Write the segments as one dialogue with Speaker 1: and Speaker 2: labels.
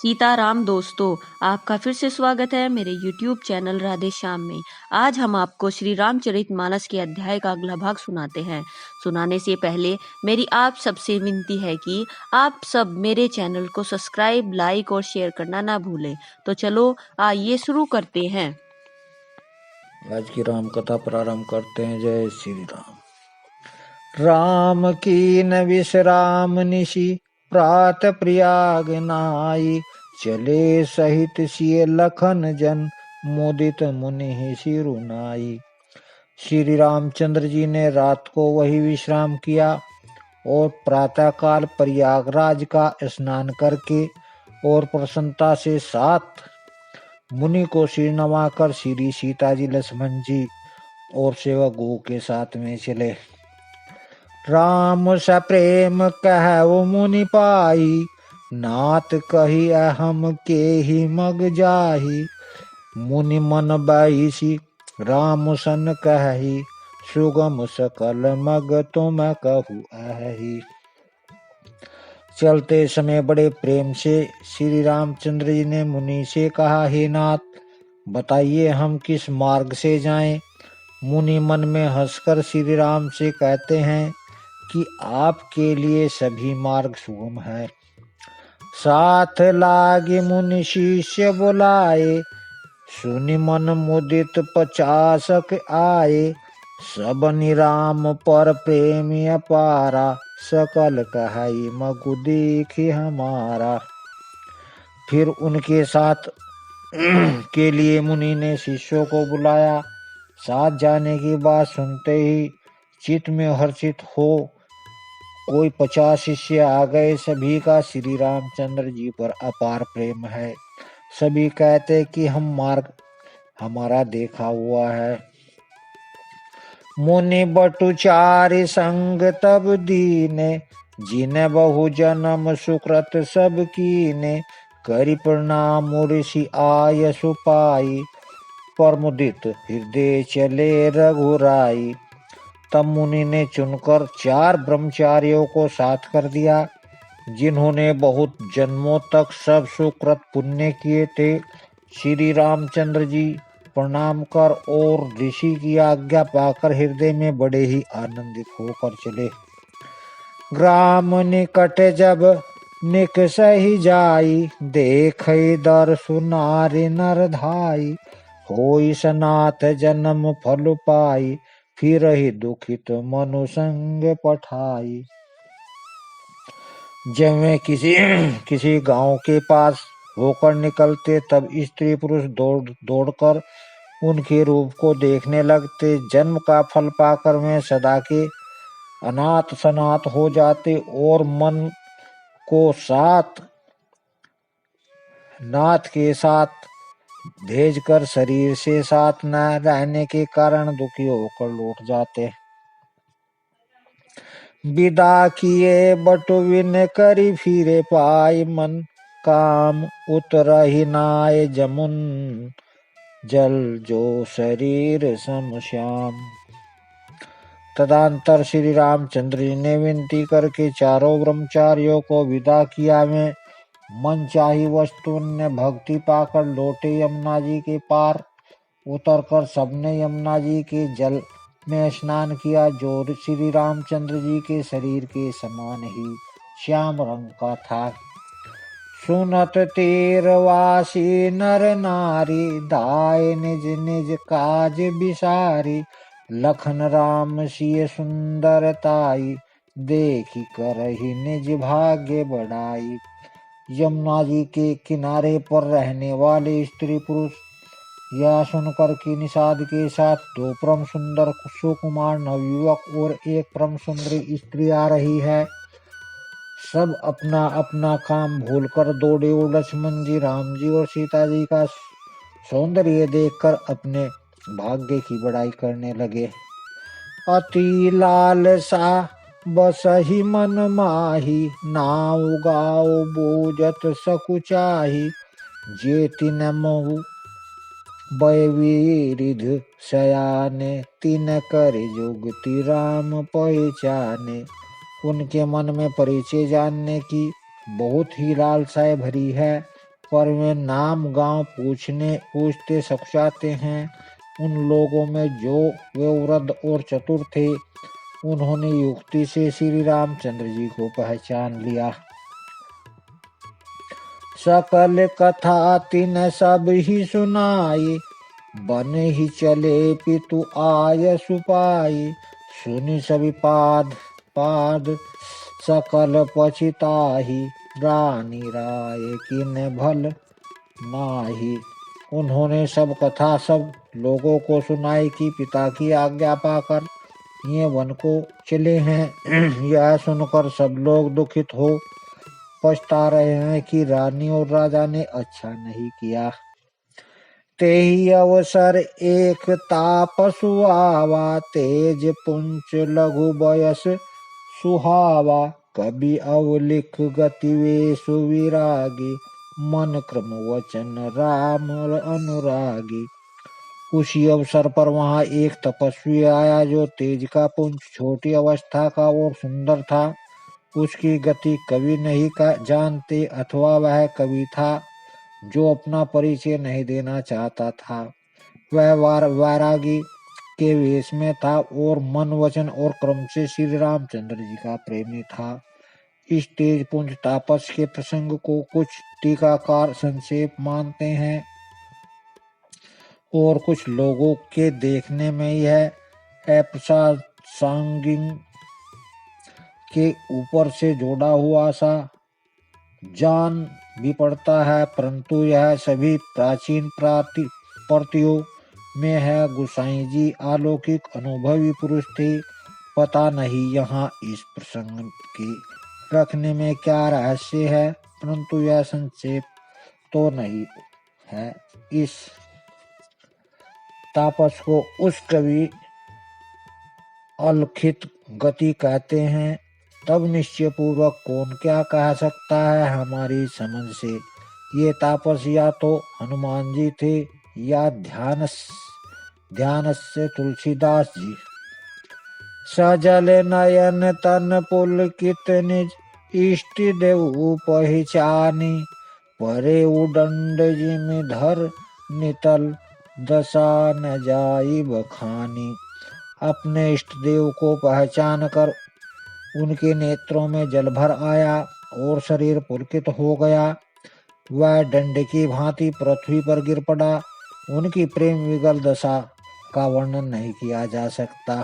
Speaker 1: सीताराम दोस्तों, आपका फिर से स्वागत है मेरे YouTube चैनल राधे श्याम में। आज हम आपको श्री रामचरितमानस के अध्याय का अगला भाग सुनाते हैं। सुनाने से पहले मेरी आप सबसे विनती है कि आप सब मेरे चैनल को सब्सक्राइब, लाइक और शेयर करना ना भूलें। तो चलो आइए शुरू करते हैं।
Speaker 2: आज की राम कथा प्रारंभ करते हैं। जय श्री राम। राम की न विश्राम निशि प्रात प्रयाग नाई, चले सहित सिय लखन जन मोदित मुनि सिरुनाई। श्री रामचंद्र जी ने रात को वही विश्राम किया और प्रातःकाल प्रयागराज का स्नान करके और प्रसन्नता से 7 मुनि को सिर नवाकर श्री सीता जी, लक्ष्मण जी और सेवक गो के साथ में चले। राम स प्रेम कहु मुनि पाई, नाथ कही अहम के ही मग जाही। मुनि मन बैसी राम सन कही, सुगम सकल मग तुम कहु अहि। चलते समय बड़े प्रेम से श्री रामचंद्र जी ने मुनि से कहा, हे नाथ, बताइए हम किस मार्ग से जाएं। मुनि मन में हंसकर श्री राम से कहते हैं कि आपके लिए सभी मार्ग सुगम है। साथ लागे मुनि शिष्य बुलाए, सुनि मन मुदित 50 आए। सब निराम पर प्रेमी अपारा, सकल कहाई मगु देखी हमारा। फिर उनके साथ के लिए मुनि ने शिष्यों को बुलाया। साथ जाने की बात सुनते ही चित्त में हर्षित हो कोई 50 शिष्य आ गए। सभी का श्री रामचंद्र जी पर अपार प्रेम है। सभी कहते कि हम मार्ग हमारा देखा हुआ है। मुनि बटु चारि संग तब दीने, जिन बहु जन्म सुकृत सब कीने। करि प्रणाम ऋषि आय सुपाई, परमुदित हृदय चले रघुराई। तब मुनि ने चुनकर 4 ब्रह्मचारियों को साथ कर दिया, जिन्होंने बहुत जन्मों तक सब सुकृत पुण्य किए थे। श्री रामचंद्र जी प्रणाम कर और ऋषि की आज्ञा पाकर हृदय में बड़े ही आनंदित होकर चले। ग्राम निकट जब निकसहि जाई, देखै दर्शु नारि नर धाई। होई सनाथ जन्म फल पाई, फिरहि दुखित मनु संग पठाई। जब वे किसी गांव के पास होकर निकलते, तब स्त्री पुरुष दौड़कर उनके रूप को देखने लगते। जन्म का फल पाकर वे सदा के अनाथ सनाथ हो जाते और मन को नाथ के साथ भेजकर शरीर से साथ न रहने के कारण दुखी होकर लौट जाते। विदा किए बटु विन करी फिरे पाई, मन काम उतरहि नाय जमुन जल जो शरीर सम श्याम। तदंतर श्री रामचंद्र जी ने विनती करके चारों ब्रह्मचारियों को विदा किया। में मन चाही वस्तु ने भक्ति पाकर लौटे। यमुना जी के पार उतरकर सबने यमुना जी के जल में स्नान किया, जो श्री रामचंद्र जी के शरीर के समान ही श्याम रंग का था। सुनत तीरवासी नर नारी, दाय निज निज काज बिसारी। लखन राम सिय सुंदरताई, देखी करहि निज भाग्य बढ़ाई। यमुना जी के किनारे पर रहने वाले स्त्री पुरुष यह सुनकर कि निषाद के साथ 2 परम सुंदर सुकुमार नवयुवक और एक परम सुंदरी स्त्री आ रही है, सब अपना अपना काम भूलकर दौड़े और लक्ष्मण जी, राम जी और सीता जी का सौंदर्य देखकर अपने भाग्य की बड़ाई करने लगे। अति लालसा बसहि मन माही, नाव गाओ बोजत सकुचाही। जेति न महु बयवीरिध शयाने, तिन कर जुगति राम पहचाने। उनके मन में परिचय जानने की बहुत ही लालसाएं भरी है। पर वे नाम गांव पूछते सकुचाते हैं। उन लोगों में जो वे वृद्ध और चतुर थे, उन्होंने युक्ति से श्री रामचंद्र जी को पहचान लिया। सकल कथा तिन सब ही सुनाई, बन ही चले पितु आय सुपाई। सुनि सभी पाद सकल पछिताही, रानी राय किन भल नाही। उन्होंने सब कथा सब लोगों को सुनाई कि पिता की आज्ञा पाकर ये वन को चले हैं। यह सुनकर सब लोग दुखित हो पछता रहे हैं कि रानी और राजा ने अच्छा नहीं किया। तेहि अवसर एक तापसु आवा, तेज पुंच लघु बयस सुहावा। कवि अवलिख गति वेशु विरागी, मन क्रम वचन राम अनुरागी। उसी अवसर पर वहां एक तपस्वी आया जो तेज का पुंज, छोटी अवस्था का और सुंदर था। उसकी गति कवि नहीं जानते, अथवा वह कवि था जो अपना परिचय नहीं देना चाहता था। वह वैरागी के वेश में था और मन वचन और क्रम से श्री रामचंद्र जी का प्रेमी था। इस तेज पुंज तापस के प्रसंग को कुछ टीकाकार संक्षेप मानते हैं और कुछ लोगों के देखने में यह सांगिंग के ऊपर से जोड़ा हुआ सा जान भी पड़ता है, परंतु यह सभी प्राचीन प्रतियों में है। गोसाई जी अलौकिक अनुभवी पुरुष थे। पता नहीं यहाँ इस प्रसंग के रखने में क्या रहस्य है, परंतु यह संक्षेप तो नहीं है। इस तापस को उस कवि अलौकिक गति कहते हैं। तब निश्चय पूर्वक कौन क्या कह सकता है हमारी समझ से। ये तापस या तो हनुमान जी थे या ध्यान से तुलसीदास जी। सजल नयन तन पुलकित निज, इष्ट देव पहचानी। परे उदंड जिम धर नितल, दशा न जाई बखानी। अपने इष्ट देव को पहचान कर उनके नेत्रों में जल भर आया और शरीर पुलकित हो गया। वह दंड की भांति पृथ्वी पर गिर पड़ा। उनकी प्रेम विगल दशा का वर्णन नहीं किया जा सकता।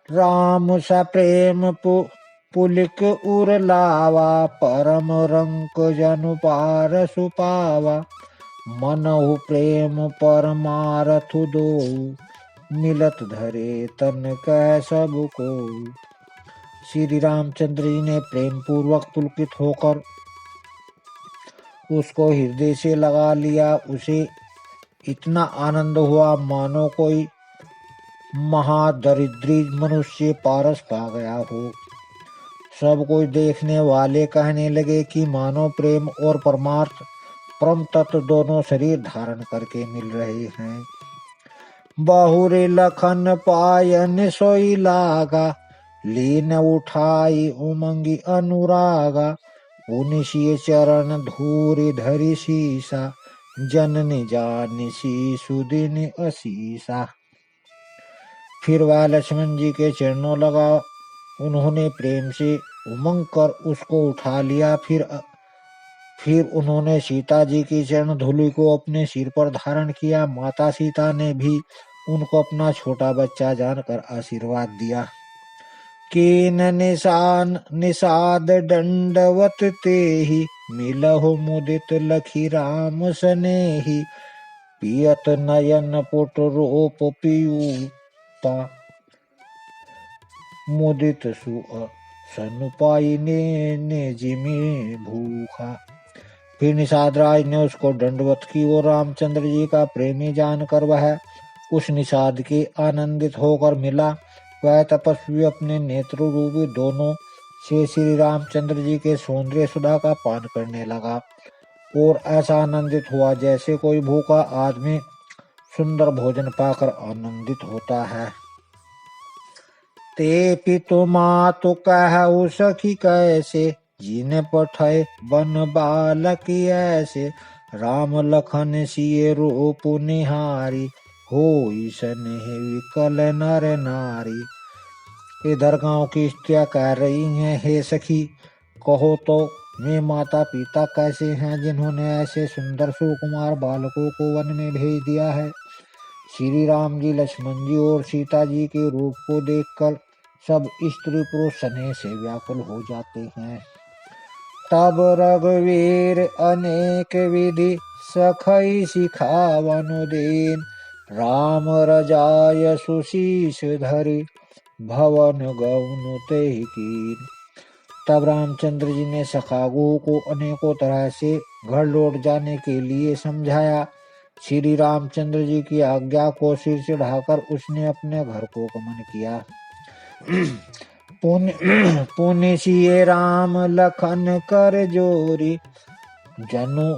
Speaker 2: राम सा प्रेम पुलिक उर लावा, परम रंक जनु पार सुपावा। मनहु प्रेम परमारथु दो, मिलत धरे तन कह सबको। श्री रामचंद्र जी ने प्रेम पूर्वक पुलकित होकर उसको हृदय से लगा लिया। उसे इतना आनंद हुआ मानो कोई महादरिद्री मनुष्य पारस पा गया हो। सब कोई देखने वाले कहने लगे कि मानो प्रेम और परमार्थ परम तत्व दोनों शरीर धारण करके मिल रहे हैं। बहुरे लखन पायन सोई लागा, लीन उठाई उमंगी अनुरागा। पुनिशिय चरण धूरि धरि शीसा, जननी जानि शीशु दिन असीसा। फिर वह लक्ष्मण जी के चरणों लगा। उन्होंने प्रेम से उमंग कर उसको उठा लिया। फिर उन्होंने सीता जी की चरण धूलि को अपने सिर पर धारण किया। माता सीता ने भी उनको अपना छोटा बच्चा जानकर आशीर्वाद दिया। कीन निषाद दंडवत तेहि, मिलहु मुदित लखी राम सनेहि। पियत नयन पुट रूप पीयूपा, मुदित सन पाई ने जिमि भूखा। फिर निषाद राज ने उसको दंडवत की और रामचंद्र जी का प्रेमी जानकर वह उस निषाद के आनंदित होकर मिला। वह तपस्वी अपने नेत्र रूपी दोनों से श्री रामचंद्र जी के सौंदर्य सुधा का पान करने लगा और ऐसा आनंदित हुआ जैसे कोई भूखा आदमी सुंदर भोजन पाकर आनंदित होता है। ते पितु मातु कहु सखी कैसे, जीने पठाए बन बालक ऐसे, राम लखन सिए रूप निहारी, होई स्नेह विकल नर नारी। इधर गांव की स्त्रियां कह रही हैं, हे सखी कहो तो वे माता पिता कैसे हैं जिन्होंने ऐसे सुंदर सुकुमार बालकों को वन में भेज दिया है। श्री राम जी, लक्ष्मण जी और सीता जी के रूप को देखकर सब स्त्री पुरुष स्नेह से व्याकुल हो जाते हैं। तब रघुवीर अनेक विधि सखई सिखावन दीन, राम रजाय सुशीष धरि भवन गौन तेहि कीन। तब रामचंद्र जी ने सखागु को अनेकों तरह से घर लौट जाने के लिए समझाया। श्री रामचंद्र जी की आज्ञा को सिर चढ़ाकर उसने अपने घर को गमन किया। पुण्य सिए राम लखन कर जोरी, जनु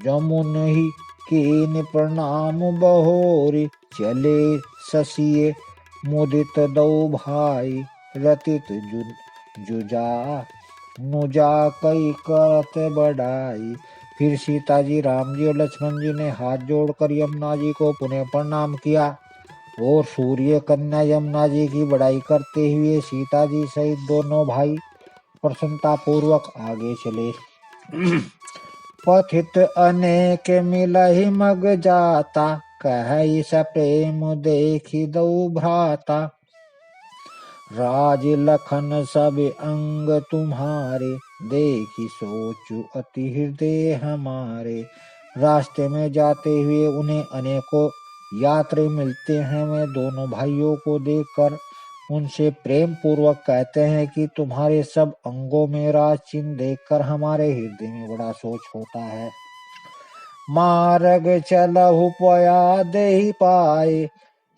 Speaker 2: जमुन ही कीन प्रणाम बहोरी। चले ससिए मुदित दो भाई, रतित जुजा नुजा कई करत बढ़ाई। फिर सीता जी, राम जी और लक्ष्मण जी ने हाथ जोड़कर यमुना जी को पुनः प्रणाम किया और सूर्य कन्या यमुना जी की बड़ाई करते हुए सीता जी सहित दोनों भाई प्रसन्नता पूर्वक आगे चले। पथित अनेक मिलहि मग जाता, कहि सप्रेम देखि दो भ्राता। राज लखन सब अंग तुम्हारे, देखी सोचु अति हृदय हमारे। रास्ते में जाते हुए उन्हें अनेकों यात्री मिलते हैं। वे दोनों भाइयों को देखकर उनसे प्रेम पूर्वक कहते हैं कि तुम्हारे सब अंगों में राज चिन्ह देखकर हमारे हृदय में बड़ा सोच होता है। मार्ग चलहु पया देहि पाए,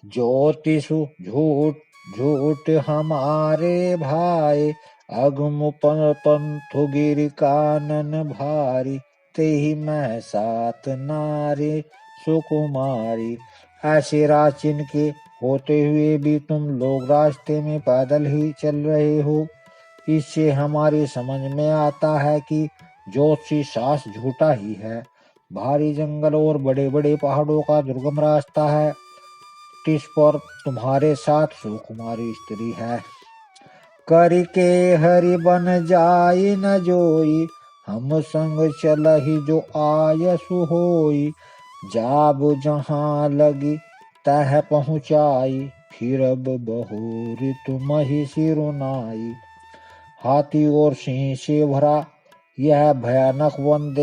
Speaker 2: ज्योतिषु झूठ झूठ हमारे भाई। अगम पंथु गिर कानन भारी, तेहि मैं सात नारी सुकुमारी। ऐसे राह चिन्ह के होते हुए भी तुम लोग रास्ते में पैदल ही चल रहे हो। इससे हमारी समझ में आता है कि ज्योतिषी सास झूठा ही है। भारी जंगल और बड़े बड़े पहाड़ों का दुर्गम रास्ता है। इस पर तुम्हारे साथ सुकुमारी स्त्री है। करके हरि बन जाई न जोई, हम संग चलहि जो आयसु होई। जाब जहाँ लगी तह पहुँचाई, फिर अब बहुरी तुम ही सिरुनाई। हाथी और सिंह से भरा यह भयानक वन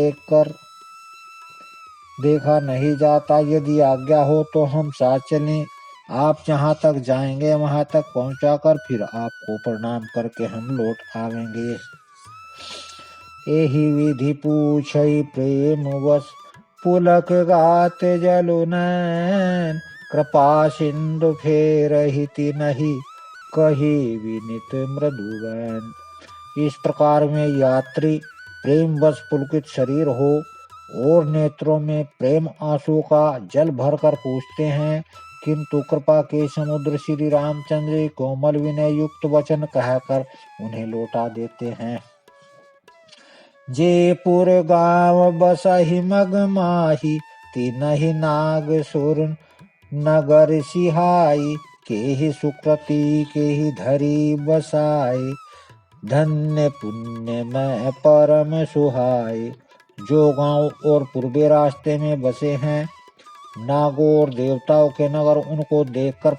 Speaker 2: देखा नहीं जाता। यदि आज्ञा हो तो हम साथ चलें। आप जहाँ तक जाएंगे वहां तक पहुंचाकर फिर आपको प्रणाम करके हम लौट आवेंगे। एहि विधि पूछई प्रेम वश, पुलक गात जलु नैन। कृपा सिंधु फेरहिति नहीं, कही विनित मृदुवैन। इस प्रकार में यात्री प्रेम वश पुलकित शरीर हो और नेत्रों में प्रेम आंसू का जल भरकर पूछते हैं, किंतु कृपा के समुद्र श्री रामचंद्र कोमल विनय युक्त वचन कहकर उन्हें लौटा देते हैं। जयपुर गांव बसहि मग माही, तिनहि नाग सुर नगर सिहाई। केहि सुकृति केहि धरी बसाई, धन्य पुण्य में परम सुहाई। जो गांव और पूर्वी रास्ते में बसे हैं, नागों और देवताओं के नगर उनको देखकर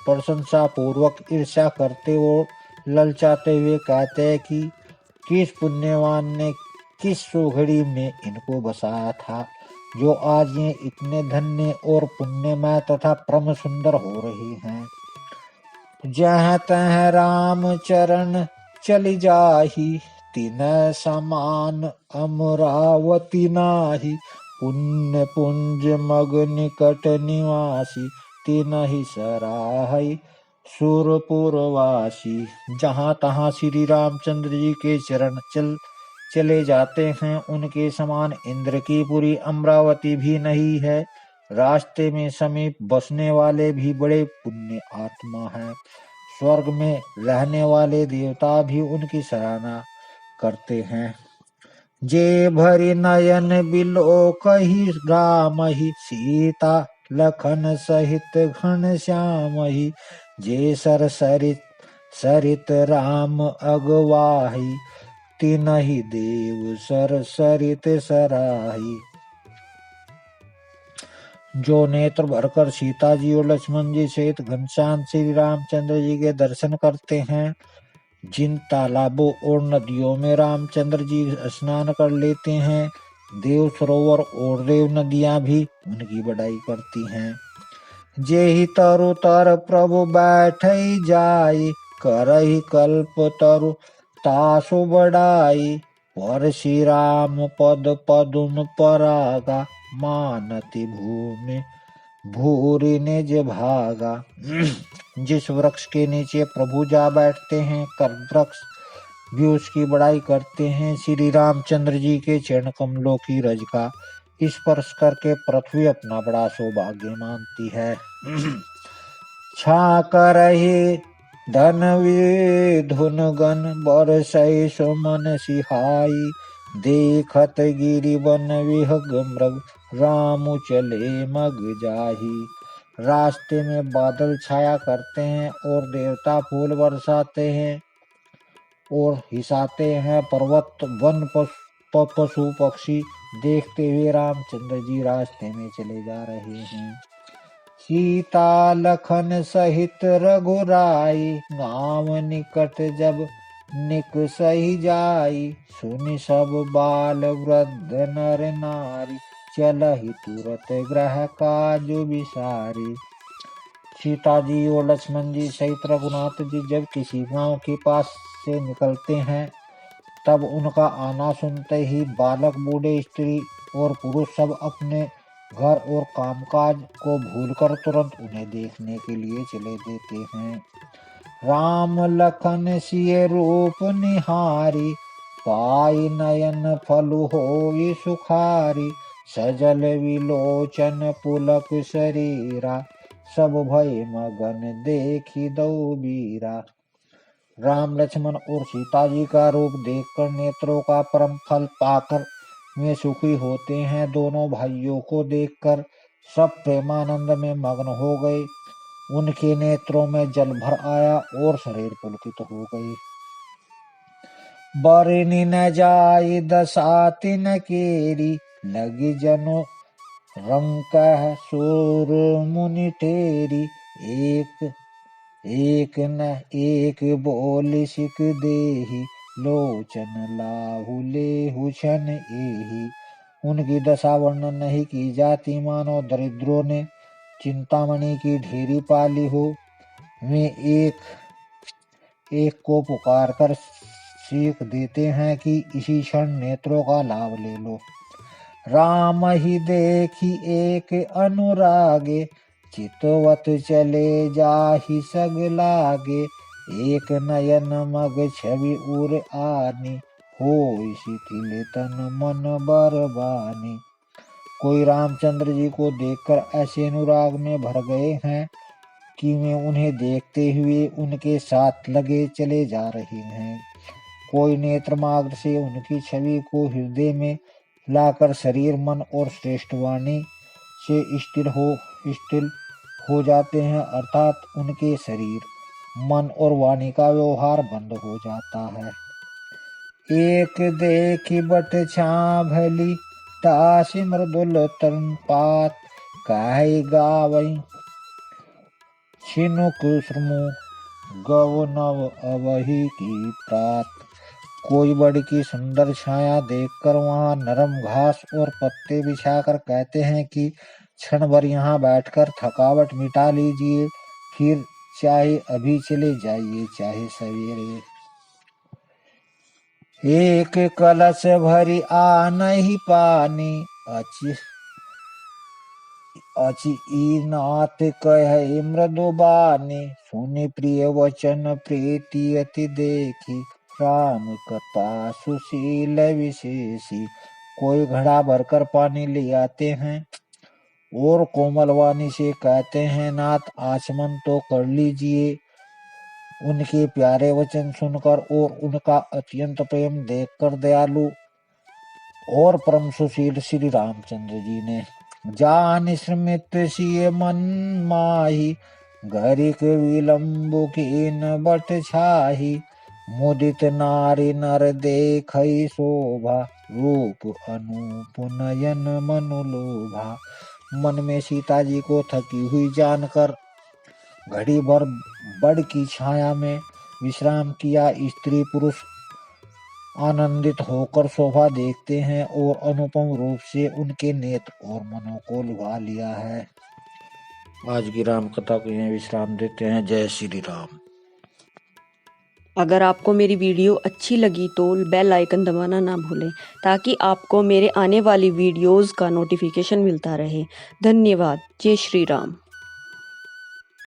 Speaker 2: प्रशंसा पूर्वक ईर्ष्या करते और ललचाते हुए कहते हैं कि किस पुण्यवान ने किस सुघड़ी में इनको बसाया था, जो आज ये इतने धन्य और पुण्यमय तथा परम सुंदर हो रहे हैं। जहाँ तह राम चरण चली जाही, तिन समान अमरावती नाही। पुण्य पुंज मग निकट निवासी, तिनहि सराहई सुरपुरवासी। जहाँ तहाँ श्री रामचंद्र जी के चरण चले जाते हैं, उनके समान इंद्र की पुरी अमरावती भी नहीं है। रास्ते में समीप बसने वाले भी बड़े पुण्य आत्मा है। स्वर्ग में रहने वाले देवता भी उनकी सराहना करते हैं। जे भरि नयन बिलोकहि रामहि, सीता लखन सहित घनश्यामहि। जे सरित राम अगवाही, तिनहि देव सरित सराही। जो नेत्र भरकर सीता जी और लक्ष्मण जी सहित घनश्याम श्री रामचंद्र जी के दर्शन करते हैं, जिन तालाबों और नदियों में रामचंद्र जी स्नान कर लेते हैं, देव सरोवर और देव नदियां भी उनकी बड़ाई करती हैं। जेहि तरु तर प्रभु बैठई जाई, करहि कल्प तरु तासु बढ़ाई। पर श्री राम पद पदुम परागा, मानति भूमि भूरि निज भागा। जिस वृक्ष के नीचे प्रभु जा बैठते हैं, कर वृक्ष भी उसकी बड़ाई करते हैं। श्री रामचंद्र जी के चरण कमलों की रज का स्पर्श करके पृथ्वी अपना बड़ा सौभाग्य मानती है। छा करहि धन विधुन गण, बरसै सुमन सिहाई। देखत गिरि वन विहग मृग, राम चले मग जाही। रास्ते में बादल छाया करते हैं और देवता फूल बरसाते हैं और हिसाते हैं। पर्वत वन पशु पक्षी देखते हुए रामचंद्र जी रास्ते में चले जा रहे हैं। सीता लखन सहित रघुराई, गाँव निकट जब निकसहि जाई। सुनि सब बाल वृद्ध नर नारी, चलहि तुरत ग्रह काजु बिसारी। सीता जी और लक्ष्मण जी सहित रघुनाथ जी जब किसी गांव के पास से निकलते हैं, तब उनका आना सुनते ही बालक, बूढ़े, स्त्री और पुरुष सब अपने घर और कामकाज को भूलकर तुरंत उन्हें देखने के लिए चले देते हैं। राम लखन सिय रूप निहारी, पाई नयन फलु होई सुखारी। सजल विलोचन पुलक शरीरा, सब भय मगन देखी दो बीरा। राम लक्ष्मण और सीता जी का रूप देखकर नेत्रों का परम फल पाकर वे सुखी होते हैं। दोनों भाइयों को देखकर सब प्रेमानंद में मग्न हो गए। उनके नेत्रों में जल भर आया और शरीर पुलकित हो गई। बरनी न जाई दशा तिन केरी, लगी जनो रंक सूर मुनि टेरी। एक न एक बोल सिक देही, लोचन लाहु लेहु छन एही। उनकी दशा वर्णन नहीं की जाती, मानो दरिद्रों ने चिंतामणि की ढेरी पाली हो। वे एक एक को पुकार कर सीख देते हैं कि इसी क्षण नेत्रों का लाभ ले लो। राम ही देखी एक अनुरागे, चितवत चले जाहि सग लागे। एक नयन मग छवि उर आनी, होई शिथिल तन मन बरबानी। कोई रामचंद्र जी को देखकर ऐसे अनुराग में भर गए हैं कि वे उन्हें देखते हुए उनके साथ लगे चले जा रहे हैं। कोई नेत्र मार्ग से उनकी छवि को हृदय में लाकर शरीर, मन और श्रेष्ठ वाणी से स्थिर हो जाते हैं, अर्थात उनके शरीर, मन और वाणी का व्यवहार बंद हो जाता है। एक देखी बट छाभली, तासी मृदुल तन पात। काहि गावई छिनुक श्रमु, गव नव अवहि की प्रात। कोई बड़ी की सुंदर छाया देखकर वहां नरम घास और पत्ते बिछाकर कहते हैं कि क्षण भर यहाँ बैठकर थकावट मिटा लीजिए, फिर चाहे अभी चले जाइए चाहे सवेरे। एक कलश भरी आ नहीं पानी, अचि नाथ कहे मृदुबानी। सुनि प्रिय वचन प्रीति अति देखी, राम कृपा सुशील विशेषी। कोई घड़ा भरकर पानी ले आते हैं और कोमल वाणी से कहते हैं, नाथ आचमन तो कर लीजिए। उनके प्यारे वचन सुनकर और उनका अत्यंत प्रेम देखकर दयालु और परम सुशील श्री रामचंद्र जी ने जान स्मृत सिय मन माही, घरिक विलंब कीन बट छाही, मुदित नारी नर देखई शोभा, रूप अनूप नयन मनु लोभा। मन में सीता जी को थकी हुई जानकर घड़ी भर बड़ की छाया में विश्राम किया। स्त्री पुरुष आनंदित होकर शोभा देखते हैं और अनुपम रूप से उनके नेत्र और मनों को लुभा लिया है। आज की राम कथा को यहीं विश्राम देते हैं। जय श्री राम।
Speaker 1: अगर आपको मेरी वीडियो अच्छी लगी तो बेल आइकन दबाना ना भूलें ताकि आपको मेरे आने वाली वीडियोस का नोटिफिकेशन मिलता रहे। धन्यवाद। जय श्री राम।